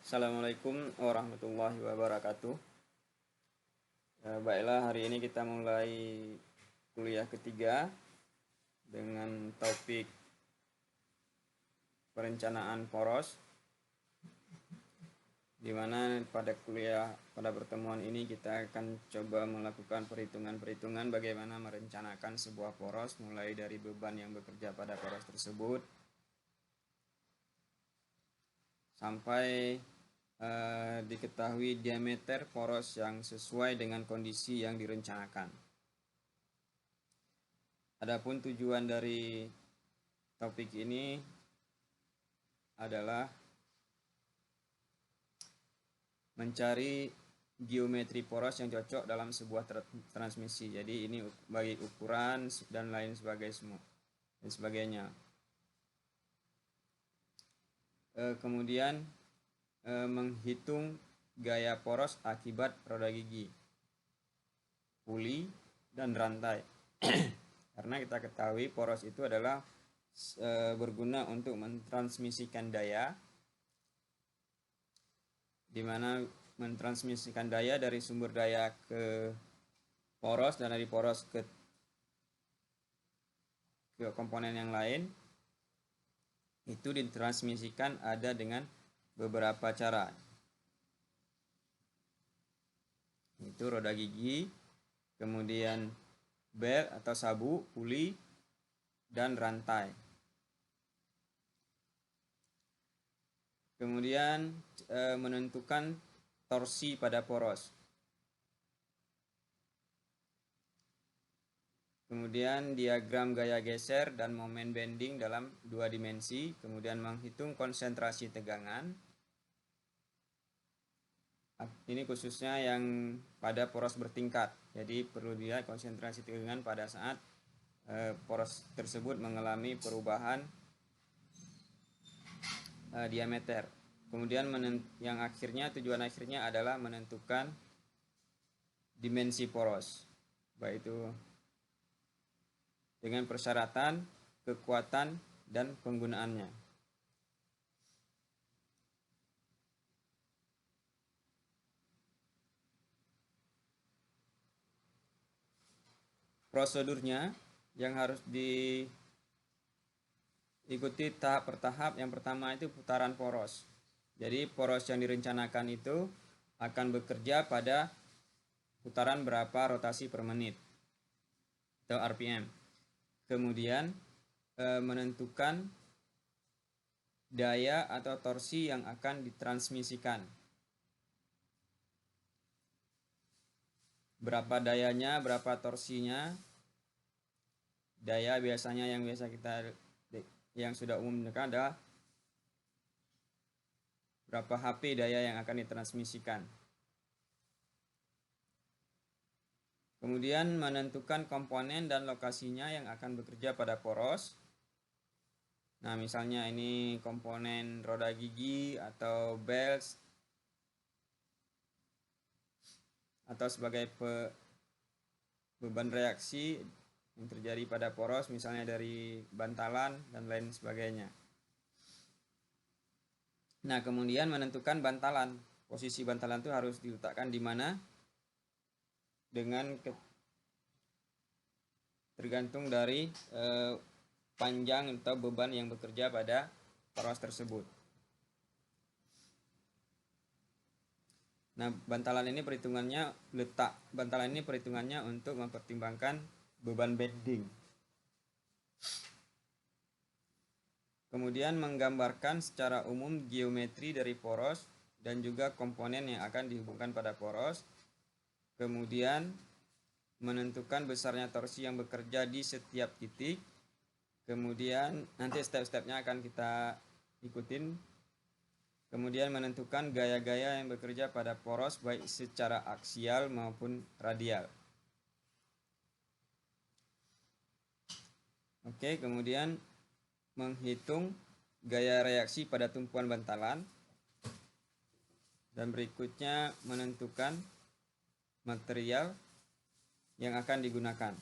Assalamualaikum warahmatullahi wabarakatuh. Baiklah, hari ini kita mulai kuliah ketiga dengan topik perencanaan poros, di mana pada pertemuan ini kita akan coba melakukan perhitungan-perhitungan bagaimana merencanakan sebuah poros, mulai dari beban yang bekerja pada poros tersebut sampai diketahui diameter poros yang sesuai dengan kondisi yang direncanakan. Adapun tujuan dari topik ini adalah mencari geometri poros yang cocok dalam sebuah transmisi. Jadi ini bagi ukuran dan lain sebagainya. Kemudian menghitung gaya poros akibat roda gigi, puli, dan rantai. Karena kita ketahui poros itu adalah berguna untuk mentransmisikan daya, di mana mentransmisikan daya dari sumber daya ke poros dan dari poros ke komponen yang lain itu ditransmisikan ada dengan beberapa cara. Itu roda gigi, kemudian bel atau sabu, puli, dan rantai. Kemudian menentukan torsi pada poros. Kemudian diagram gaya geser dan momen bending dalam 2 dimensi. Kemudian menghitung konsentrasi tegangan. Ini khususnya yang pada poros bertingkat. Jadi perlu dilihat konsentrasi tegangan pada saat poros tersebut mengalami perubahan diameter. Kemudian tujuan akhirnya adalah menentukan dimensi poros, baik itu dengan persyaratan, kekuatan, dan penggunaannya. Prosedurnya yang harus diikuti tahap per tahap. Yang pertama itu putaran poros. Jadi poros yang direncanakan itu akan bekerja pada putaran berapa rotasi per menit atau RPM. Kemudian menentukan daya atau torsi yang akan ditransmisikan. Berapa dayanya, berapa torsinya. Daya biasanya yang sudah umum adalah berapa HP daya yang akan ditransmisikan. Kemudian menentukan komponen dan lokasinya yang akan bekerja pada poros. Nah, misalnya ini komponen roda gigi atau belts atau sebagai beban reaksi yang terjadi pada poros, misalnya dari bantalan dan lain sebagainya. Nah, kemudian menentukan bantalan. Posisi bantalan itu harus diletakkan di mana tergantung dari panjang atau beban yang bekerja pada poros tersebut. Nah, bantalan ini perhitungannya untuk mempertimbangkan beban bending. Kemudian menggambarkan secara umum geometri dari poros dan juga komponen yang akan dihubungkan pada poros. Kemudian menentukan besarnya torsi yang bekerja di setiap titik. Kemudian nanti step-stepnya akan kita ikutin. Kemudian menentukan gaya-gaya yang bekerja pada poros baik secara aksial maupun radial. Oke, kemudian menghitung gaya reaksi pada tumpuan bantalan. Dan berikutnya menentukan material yang akan digunakan.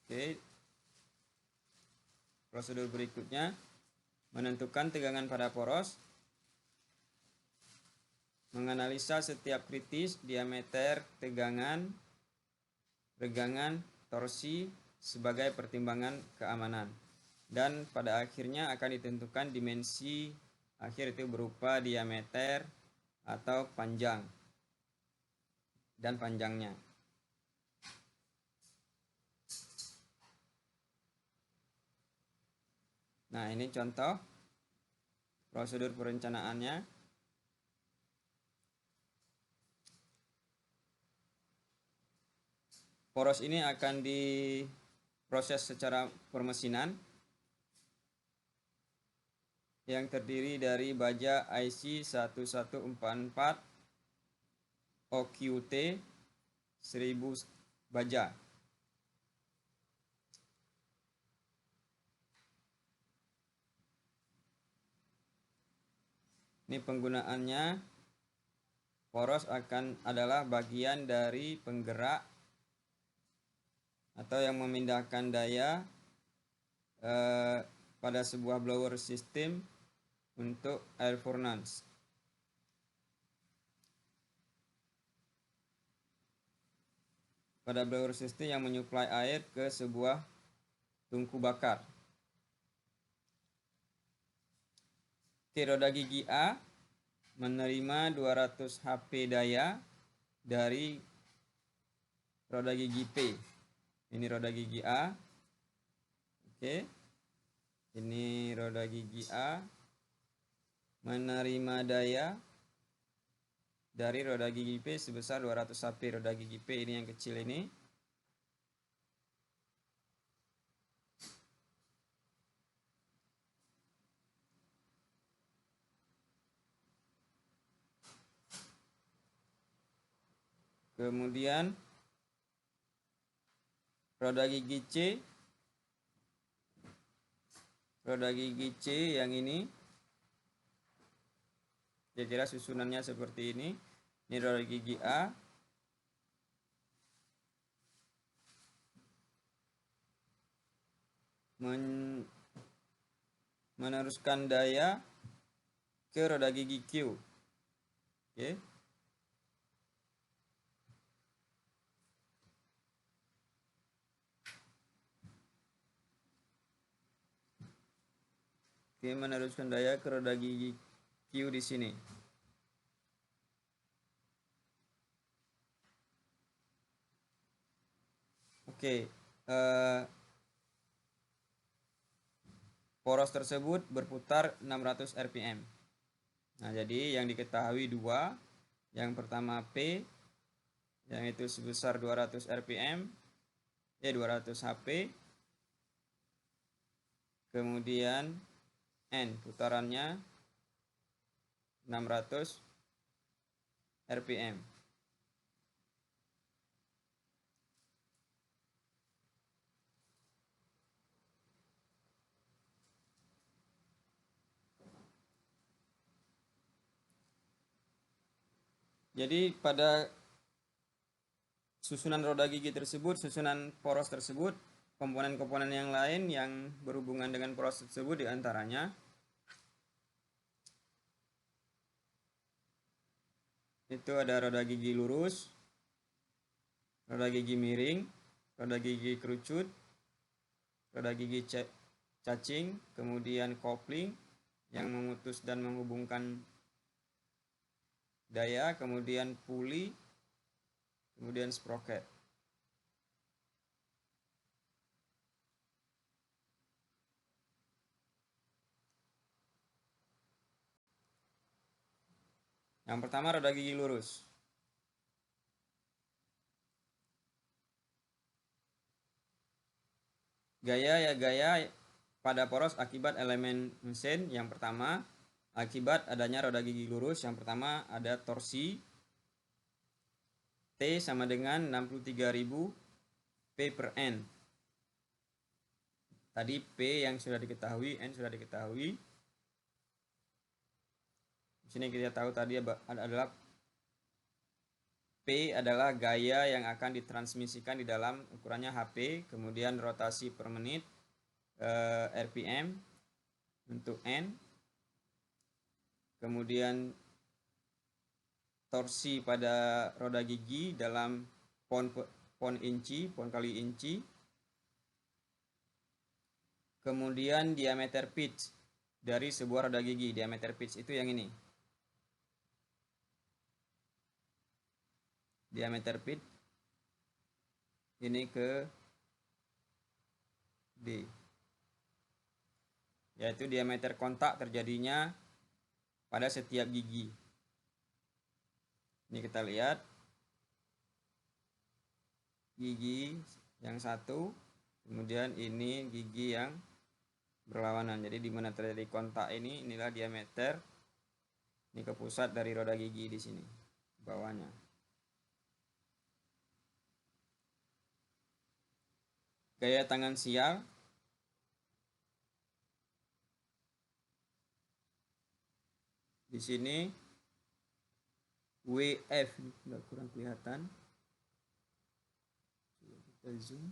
Oke. Prosedur berikutnya menentukan tegangan pada poros, menganalisa setiap kritis, diameter, tegangan, regangan, torsi sebagai pertimbangan keamanan. Dan pada akhirnya akan ditentukan dimensi akhir itu berupa diameter atau panjang dan panjangnya. Nah, ini contoh prosedur perencanaannya. Poros ini akan diproses secara permesinan yang terdiri dari baja IC 1144 OQT 1000 baja. Ini penggunaannya, poros adalah bagian dari penggerak atau yang memindahkan daya pada sebuah blower system untuk air furnace. Pada blower system yang menyuplai air ke sebuah tungku bakar. Roda gigi A menerima 200 HP daya dari roda gigi P. Ini roda gigi A. Oke. Ini roda gigi A menerima daya dari roda gigi P sebesar 200 HP. Roda gigi P ini yang kecil ini. Kemudian roda gigi C yang ini, kira-kira susunannya seperti ini. Ini roda gigi A. Meneruskan daya ke roda gigi Q. Oke. Oke, meneruskan daya ke roda gigi Q di sini. Oke, poros tersebut berputar 600 rpm. Nah, jadi yang diketahui dua. Yang pertama P, yang itu sebesar 200 rpm, 200 HP. Kemudian N, putarannya 600 rpm. Jadi pada susunan roda gigi tersebut, susunan poros tersebut, komponen-komponen yang lain yang berhubungan dengan poros tersebut diantaranya itu ada roda gigi lurus, roda gigi miring, roda gigi kerucut, roda gigi cacing, kemudian kopling yang memutus dan menghubungkan daya, kemudian puli, kemudian sprocket. Yang pertama roda gigi lurus. Gaya pada poros akibat elemen mesin. Yang pertama, akibat adanya roda gigi lurus. Yang pertama ada torsi T sama dengan 63.000 P per N. Tadi P yang sudah diketahui, N sudah diketahui. Di sini kita tahu tadi adalah P adalah gaya yang akan ditransmisikan di dalam, ukurannya HP, kemudian rotasi per menit RPM, untuk N. Kemudian torsi pada roda gigi dalam pon inci, pon kali inci. Kemudian diameter pitch dari sebuah roda gigi. Diameter pitch itu yang ini. Diameter pitch ini ke D, yaitu diameter kontak terjadinya pada setiap gigi. Ini kita lihat gigi yang satu, kemudian ini gigi yang berlawanan. Jadi di mana terjadi kontak ini, inilah diameter. Ini ke pusat dari roda gigi di sini, bawahnya. Gaya tangan sial. Di sini WF, ini sudah kurang kelihatan. Kita zoom.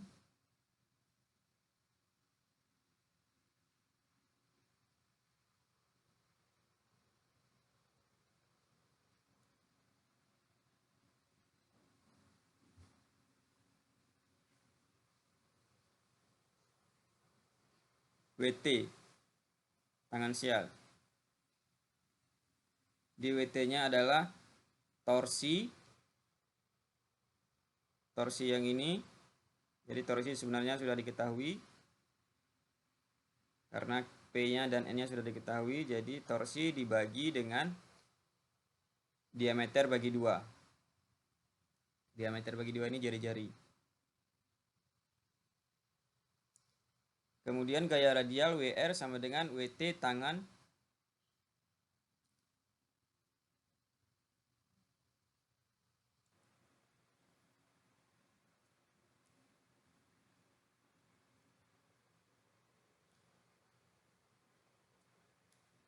WT, tangan sial. Di WT-nya adalah torsi yang ini. Jadi torsi sebenarnya sudah diketahui karena P-nya dan N-nya sudah diketahui. Jadi torsi dibagi dengan diameter bagi 2. Diameter bagi 2 ini jari-jari. Kemudian gaya radial WR sama dengan WT tangan.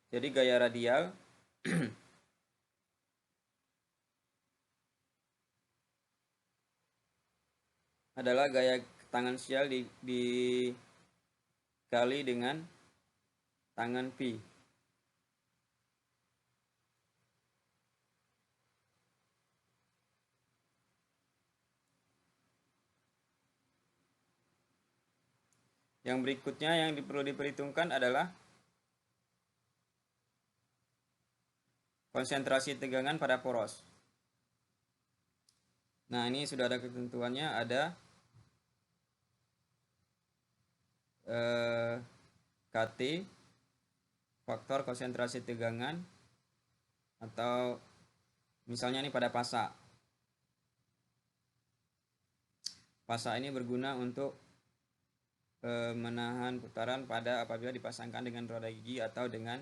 Jadi gaya radial adalah gaya tangan sial dikali dengan tangan pi. Yang berikutnya yang perlu diperhitungkan adalah konsentrasi tegangan pada poros. Nah, ini sudah ada ketentuannya, ada KT, faktor konsentrasi tegangan, atau misalnya ini pada pasak. Pasak ini berguna untuk menahan putaran pada apabila dipasangkan dengan roda gigi atau dengan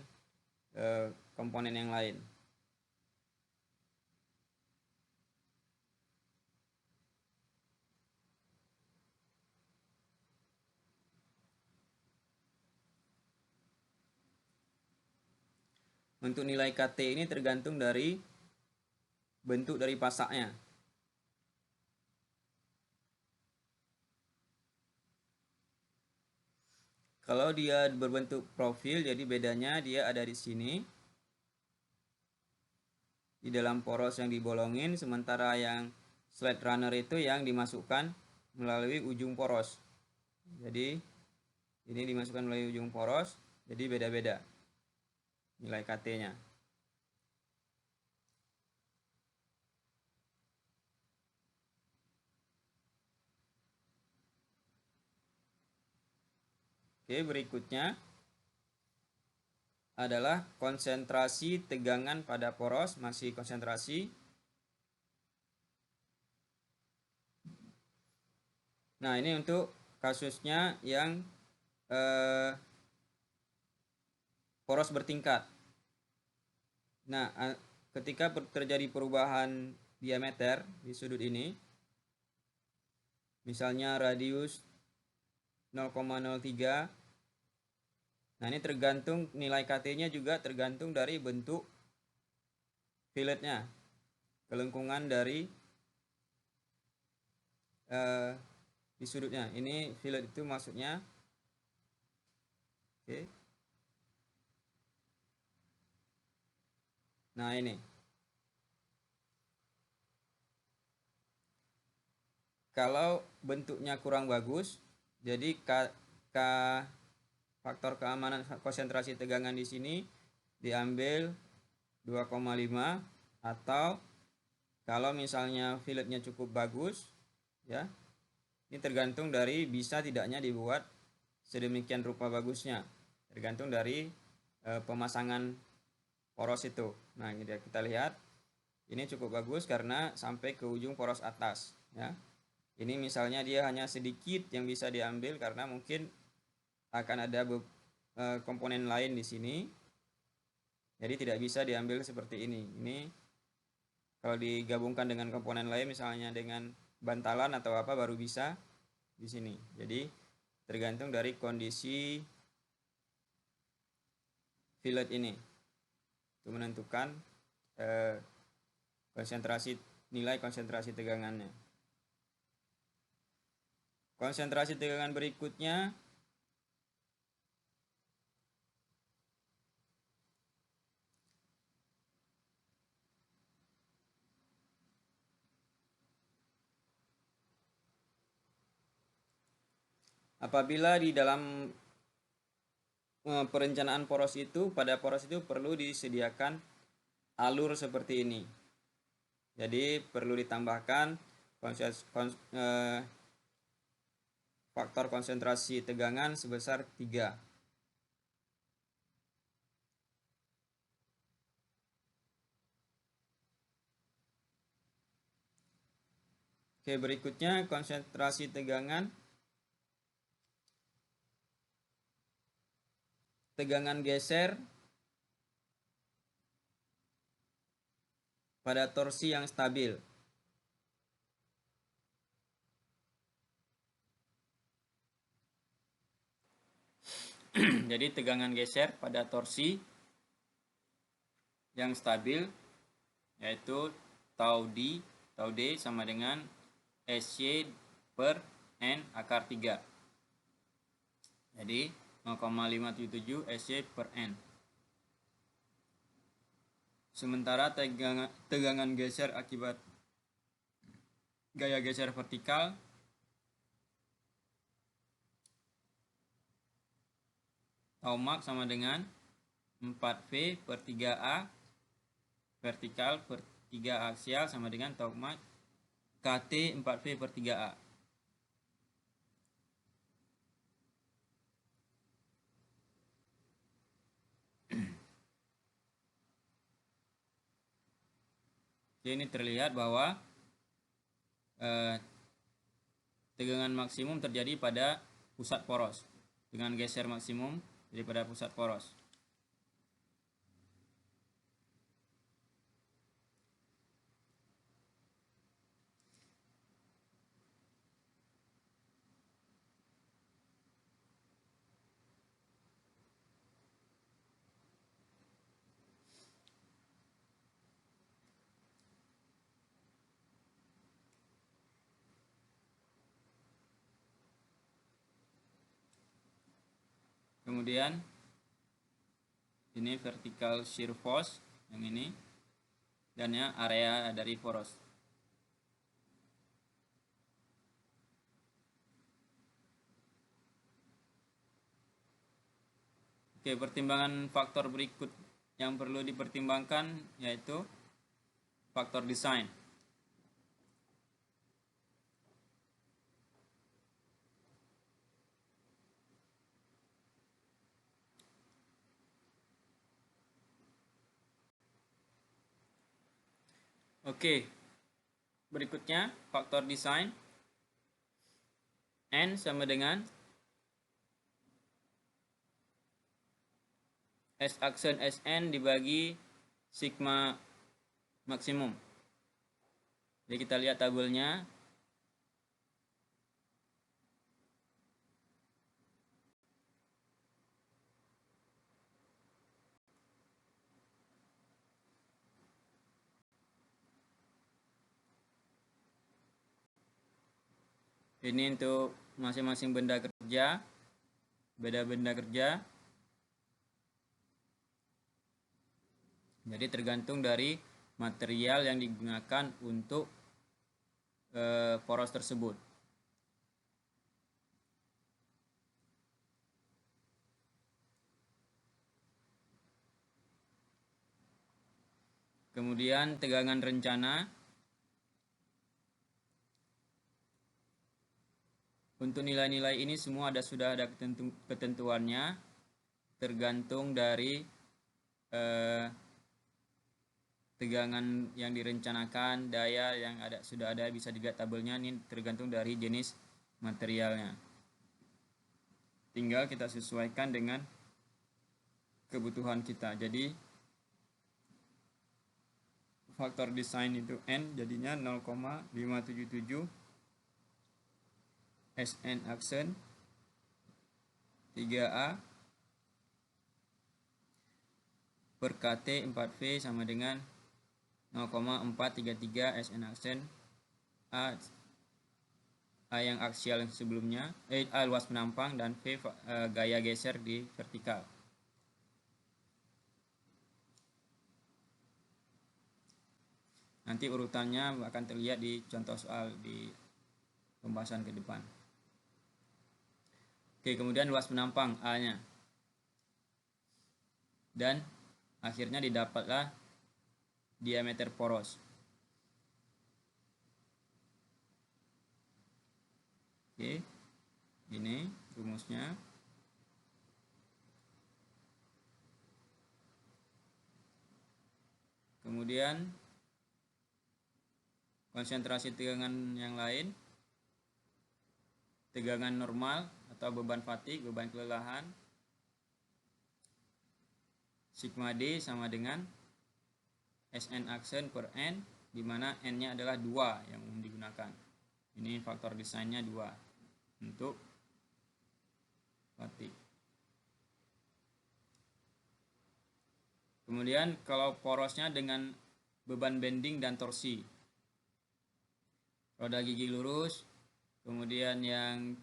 komponen yang lain. Untuk nilai KT ini tergantung dari bentuk dari pasaknya. Kalau dia berbentuk profil, jadi bedanya dia ada di sini, di dalam poros yang dibolongin, sementara yang slide runner itu yang dimasukkan melalui ujung poros. Jadi ini dimasukkan melalui ujung poros, jadi beda-beda nilai KT-nya. Oke, berikutnya adalah konsentrasi tegangan pada poros, masih konsentrasi. Nah, ini untuk kasusnya yang poros bertingkat. Nah, ketika terjadi perubahan diameter di sudut ini, misalnya radius 0,03. Nah, ini tergantung nilai KT-nya juga tergantung dari bentuk filletnya, kelengkungan dari di sudutnya. Ini fillet itu maksudnya, oke. Nah, ini. Kalau bentuknya kurang bagus, jadi faktor keamanan konsentrasi tegangan di sini diambil 2,5, atau kalau misalnya filletnya cukup bagus, ya, ini tergantung dari bisa tidaknya dibuat sedemikian rupa bagusnya, tergantung dari pemasangan poros itu. Nah, ini kita lihat ini cukup bagus karena sampai ke ujung poros atas, ya. Ini misalnya dia hanya sedikit yang bisa diambil karena mungkin akan ada komponen lain di sini, jadi tidak bisa diambil seperti ini. Ini kalau digabungkan dengan komponen lain, misalnya dengan bantalan atau apa, baru bisa di sini. Jadi tergantung dari kondisi fillet ini untuk menentukan nilai konsentrasi tegangannya. Konsentrasi tegangan berikutnya apabila di dalam perencanaan poros itu, pada poros itu perlu disediakan alur seperti ini. Jadi perlu ditambahkan faktor konsentrasi tegangan sebesar 3. Oke, berikutnya konsentrasi tegangan geser pada torsi yang stabil. Jadi tegangan geser pada torsi yang stabil yaitu tau D sama dengan SY per N akar 3. Jadi 0,577 SY per N. Sementara tegangan geser akibat gaya geser vertikal tau max sama dengan 4V per 3A vertikal per 3 aksial sama dengan tau max KT 4V per 3A. Jadi ini terlihat bahwa tegangan maksimum terjadi pada pusat poros, dengan geser maksimum daripada pusat poros. Kemudian ini vertical shear force yang ini, dan ya area dari poros. Oke, pertimbangan faktor berikut yang perlu dipertimbangkan yaitu faktor desain. Oke, berikutnya faktor desain N sama dengan S aksen Sn dibagi sigma maksimum. Jadi kita lihat tabelnya. Ini untuk masing-masing benda kerja, beda benda kerja. Jadi tergantung dari material yang digunakan untuk poros tersebut. Kemudian tegangan rencana. Untuk nilai-nilai ini semua sudah ada ketentuannya, tergantung dari tegangan yang direncanakan, daya yang sudah ada, bisa dilihat tabelnya. Ini tergantung dari jenis materialnya. Tinggal kita sesuaikan dengan kebutuhan kita. Jadi faktor desain itu N jadinya 0,577 SN aksen 3A per KT 4V sama dengan 0,433 SN aksen A yang aksial yang sebelumnya, A luas penampang, dan V gaya geser di vertikal. Nanti urutannya akan terlihat di contoh soal di pembahasan ke depan. Oke, kemudian luas penampang A-nya. Dan akhirnya didapatlah diameter poros. Oke, ini rumusnya. Kemudian konsentrasi tegangan yang lain, tegangan normal atau beban fatik, beban kelelahan, sigma D sama dengan SN aksen per N, di mana N-nya adalah 2 yang umum digunakan. Ini faktor desainnya 2 untuk fatik. Kemudian kalau porosnya dengan beban bending dan torsi, roda gigi lurus, kemudian yang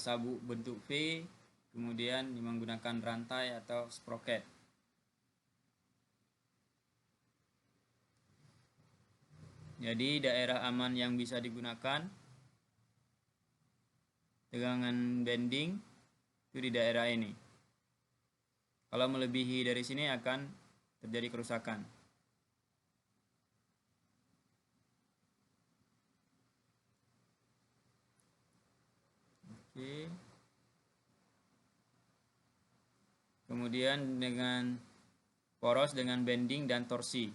sabuk bentuk V, kemudian menggunakan rantai atau sprocket. Jadi daerah aman yang bisa digunakan tegangan bending itu di daerah ini. Kalau melebihi dari sini akan terjadi kerusakan. Oke. Kemudian dengan poros dengan bending dan torsi.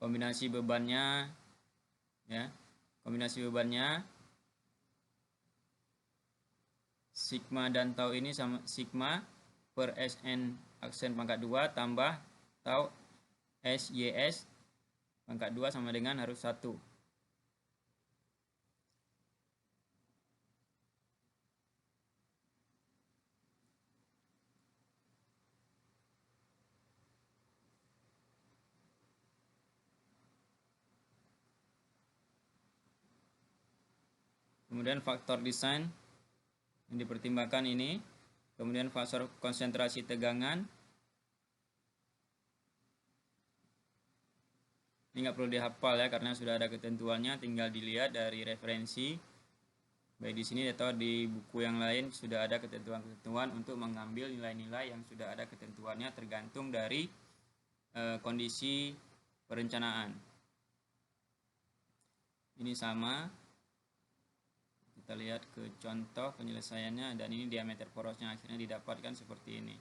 Kombinasi bebannya ya. Kombinasi bebannya sigma dan tau ini sama sigma per SN aksen pangkat 2 tambah tau SYS pangkat 2 sama dengan harus 1. Kemudian faktor desain yang dipertimbangkan ini, kemudian faktor konsentrasi tegangan. Ini nggak perlu dihafal ya, karena sudah ada ketentuannya, tinggal dilihat dari referensi. Baik di sini atau di buku yang lain sudah ada ketentuan-ketentuan untuk mengambil nilai-nilai yang sudah ada ketentuannya, tergantung dari kondisi perencanaan. Ini sama. Kita lihat ke contoh penyelesaiannya, dan ini diameter porosnya akhirnya didapatkan seperti ini.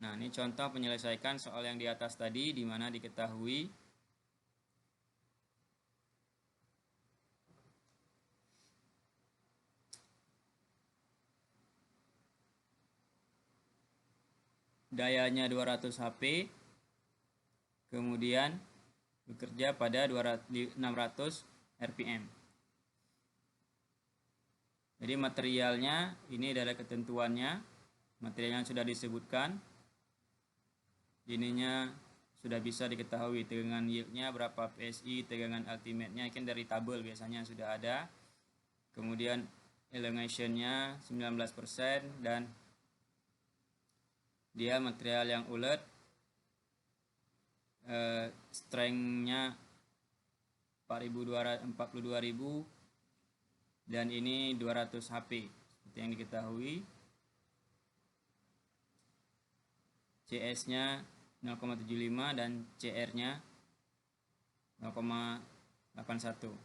Nah, ini contoh penyelesaian soal yang di atas tadi, di mana diketahui dayanya 200 HP, kemudian bekerja pada 600 RPM. Jadi materialnya ini adalah ketentuannya, material yang sudah disebutkan. Ininya sudah bisa diketahui tegangan yieldnya berapa PSI, tegangan ultimate-nya kan dari tabel biasanya sudah ada. Kemudian elongation-nya 19% dan dia material yang ulet, strength-nya 42.000 dan ini 200 HP seperti yang diketahui. CS-nya 0,75 dan CR-nya 0,81.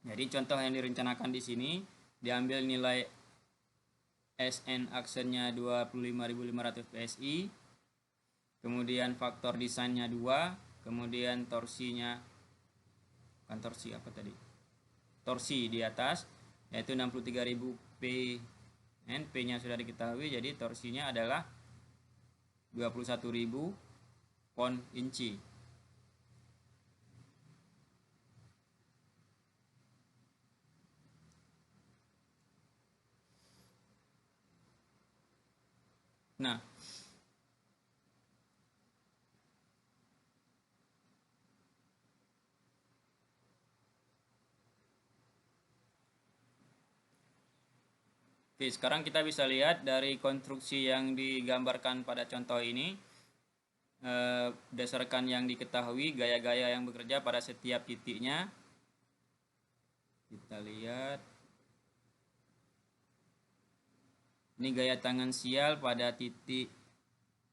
Jadi contoh yang direncanakan di sini diambil nilai SN aksennya 25.500 PSI, kemudian faktor desainnya 2, kemudian torsinya, bukan torsi apa tadi, torsi di atas yaitu 63.000 PN, P-nya sudah diketahui, jadi torsinya adalah 21.000 pound inci. Nah, oke, sekarang kita bisa lihat dari konstruksi yang digambarkan pada contoh ini, berdasarkan yang diketahui gaya-gaya yang bekerja pada setiap titiknya. Kita lihat ini gaya tangan sial pada titik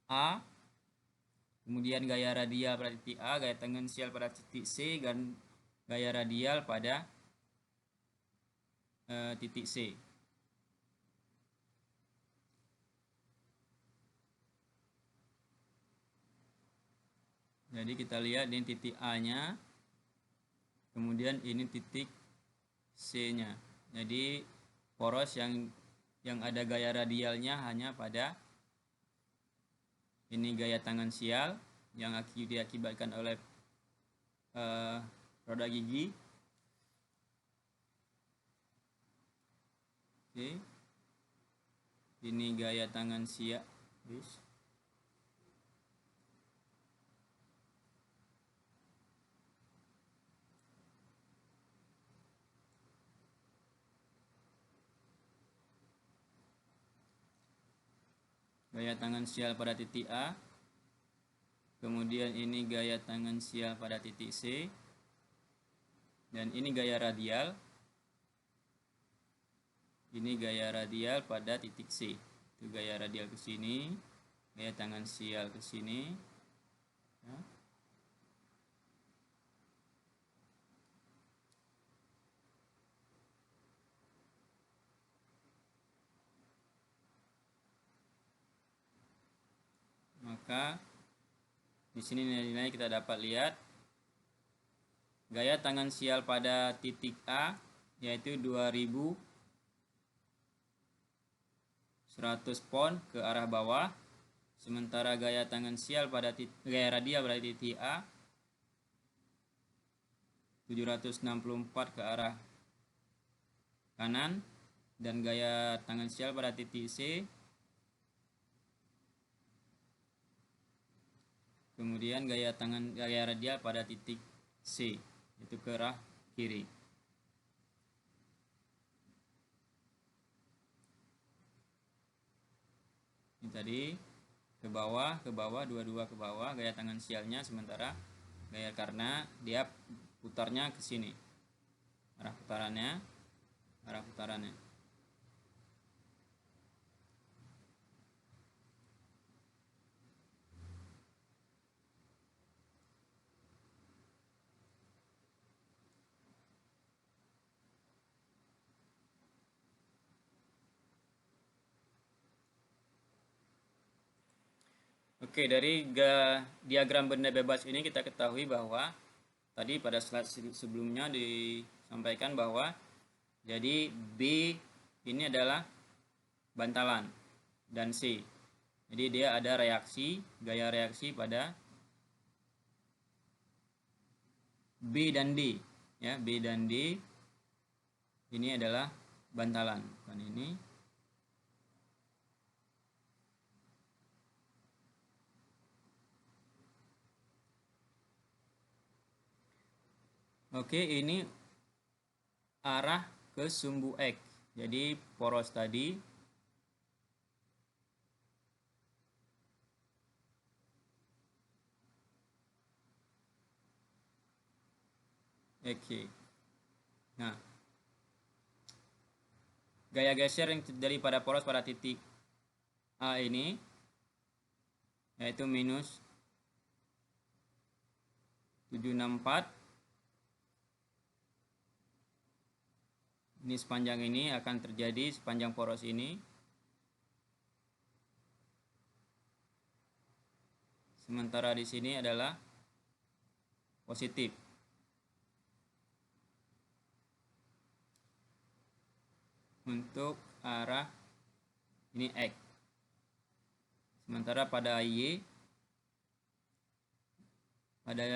A, kemudian gaya radial pada titik A, gaya tangan sial pada titik C, dan gaya radial pada titik C. Jadi kita lihat ini titik A-nya, kemudian ini titik C-nya. Jadi poros yang ada gaya radialnya hanya pada ini gaya tangan sial yang diakibatkan oleh roda gigi. Oke. Ini gaya tangan sial. Gaya tangan sial pada titik A, kemudian ini gaya tangan sial pada titik C, dan ini gaya radial, ini gaya radial pada titik C. Itu gaya radial ke sini, gaya tangan sial ke sini, ya. Maka di sini nilai-nilai kita dapat lihat gaya tangan sial pada titik A yaitu 2100 pound ke arah bawah, sementara gaya tangan sial pada gaya radial pada titik A 764 ke arah kanan, dan gaya tangan sial pada titik C kemudian gaya radial pada titik C itu ke arah kiri. Ini tadi ke bawah, dua-dua ke bawah gaya tangan sialnya, sementara gaya karena dia putarnya ke sini, arah putarannya. Oke, dari diagram benda bebas ini kita ketahui bahwa tadi pada slide sebelumnya disampaikan bahwa jadi B ini adalah bantalan dan C. Jadi dia ada gaya reaksi pada B dan D, ya. B dan D ini adalah bantalan, bukan ini. Oke, ini arah ke sumbu X. Jadi poros tadi oke. Nah, gaya geser yang terjadi pada poros pada titik A ini yaitu minus 764. Ini sepanjang ini akan terjadi sepanjang poros ini. Sementara di sini adalah positif. Untuk arah ini X. Sementara pada Y, pada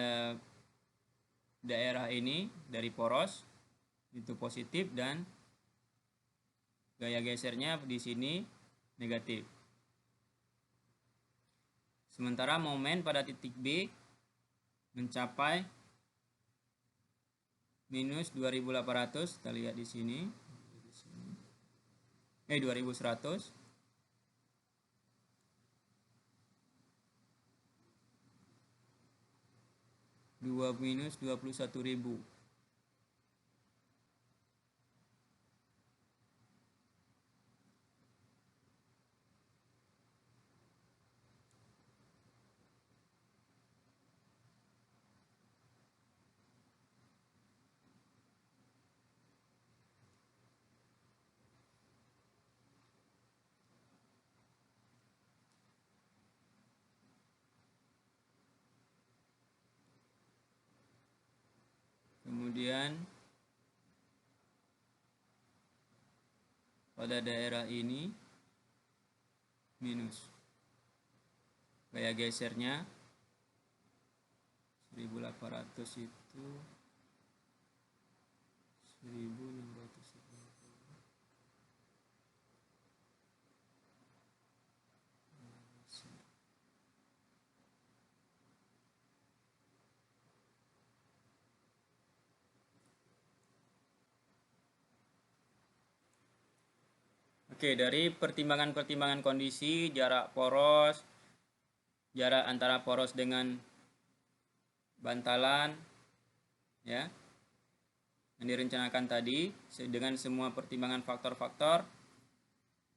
daerah ini dari poros itu positif dan gaya gesernya di sini negatif. Sementara momen pada titik B mencapai minus 2800, kita lihat di sini. 2100. Minus 21.000. Kemudian pada daerah ini minus gaya gesernya 1800 itu 1600. Oke, dari pertimbangan-pertimbangan kondisi, jarak poros, jarak antara poros dengan bantalan, ya, yang direncanakan tadi, dengan semua pertimbangan faktor-faktor,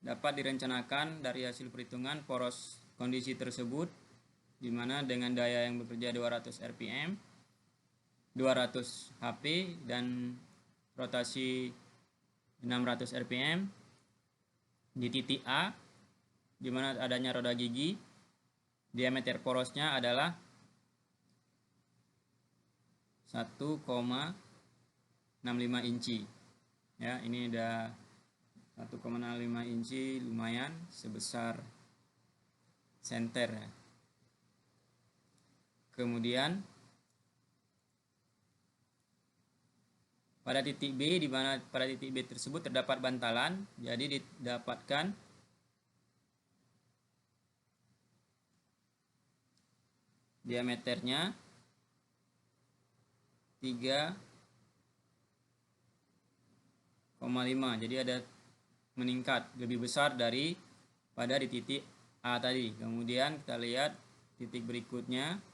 dapat direncanakan dari hasil perhitungan poros kondisi tersebut, di mana dengan daya yang bekerja 200 rpm, 200 HP, dan rotasi 600 rpm, di titik A, di mana adanya roda gigi, diameter porosnya adalah 1,65 inci. Ya, ini ada 1,65 inci, lumayan sebesar senter ya. Kemudian pada titik B, di mana pada titik B tersebut terdapat bantalan, jadi didapatkan diameternya 3,5. Jadi ada meningkat lebih besar dari pada di titik A tadi. Kemudian kita lihat titik berikutnya.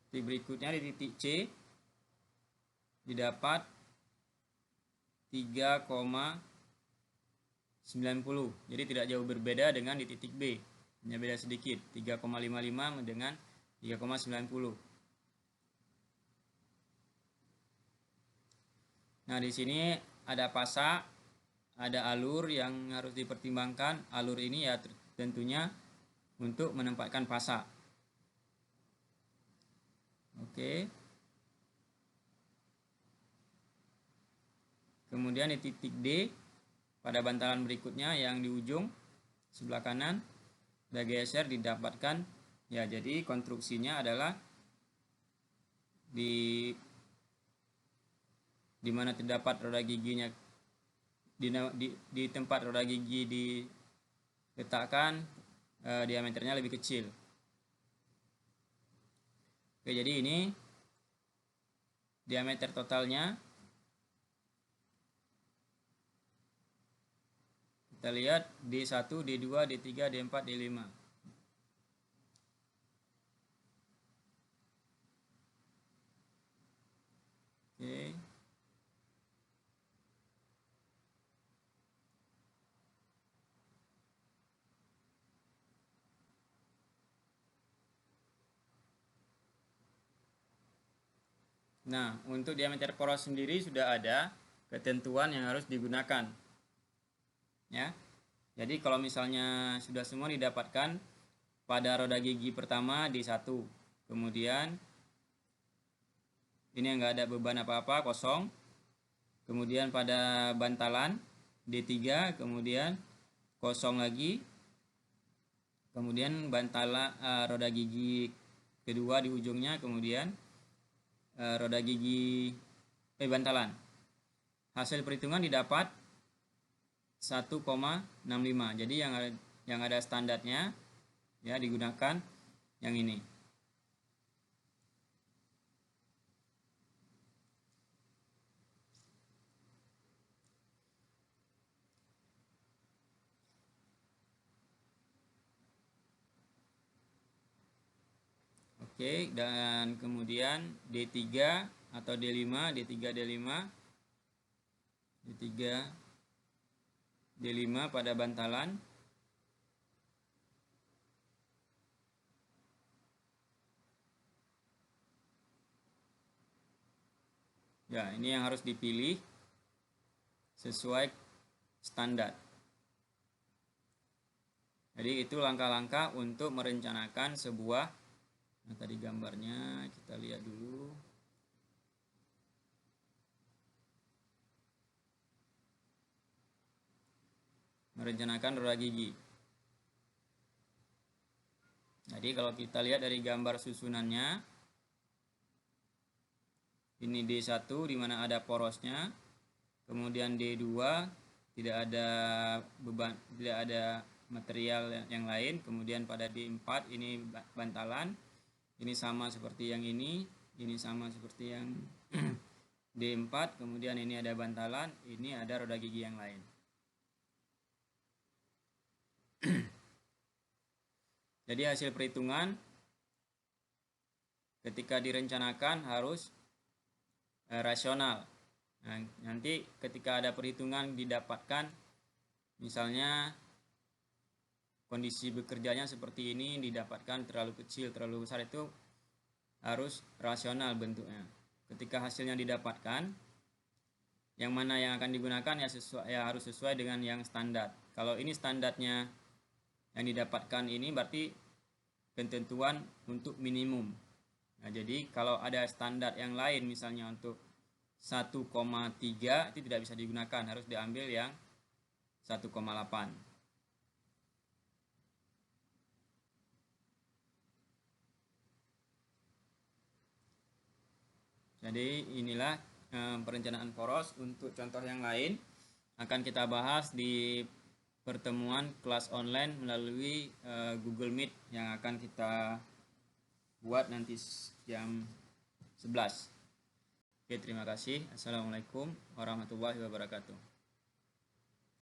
Titik berikutnya di titik C didapat 3,90. Jadi tidak jauh berbeda dengan di titik B. Hanya beda sedikit, 3,55 dengan 3,90. Nah, di sini ada pasak, ada alur yang harus dipertimbangkan. Alur ini ya tentunya untuk menempatkan pasak. Oke. Kemudian di titik D pada bantalan berikutnya yang di ujung sebelah kanan gaya geser didapatkan ya, jadi konstruksinya adalah di mana terdapat roda giginya di tempat roda gigi letakkan diameternya lebih kecil. Oke, jadi ini diameter totalnya. Kita lihat D1, D2, D3, D4, D5. Oke. Nah, untuk diameter poros sendiri sudah ada ketentuan yang harus digunakan. Ya. Jadi kalau misalnya sudah semua didapatkan pada roda gigi pertama D1, kemudian ini enggak ada beban apa-apa, kosong. Kemudian pada bantalan D3, kemudian kosong lagi. Kemudian bantalan roda gigi kedua di ujungnya, kemudian roda gigi bantalan. Hasil perhitungan didapat 1,65. Jadi yang ada standarnya ya digunakan yang ini. Oke, dan kemudian D3 atau D5, D3, D5, D3, D5 pada bantalan. Ya, ini yang harus dipilih sesuai standar. Jadi itu langkah-langkah untuk merencanakan sebuah. Nah, tadi gambarnya kita lihat dulu. Merencanakan roda gigi. Jadi kalau kita lihat dari gambar susunannya, ini D1 di mana ada porosnya, kemudian D2 tidak ada beban, tidak ada material yang lain, kemudian pada D4 ini bantalan, ini sama seperti yang ini sama seperti yang D4, kemudian ini ada bantalan, ini ada roda gigi yang lain. Jadi hasil perhitungan ketika direncanakan harus rasional. Nah, nanti ketika ada perhitungan didapatkan, misalnya kondisi bekerjanya seperti ini, didapatkan terlalu kecil, terlalu besar, itu harus rasional bentuknya. Ketika hasilnya didapatkan, yang mana yang akan digunakan ya harus sesuai dengan yang standar. Kalau ini standarnya yang didapatkan ini berarti ketentuan untuk minimum. Nah, jadi kalau ada standar yang lain misalnya untuk 1,3 itu tidak bisa digunakan, harus diambil yang 1,8. Jadi inilah perencanaan poros. Untuk contoh yang lain akan kita bahas di pertemuan kelas online melalui Google Meet yang akan kita buat nanti jam 11. Oke, terima kasih. Assalamualaikum warahmatullahi wabarakatuh.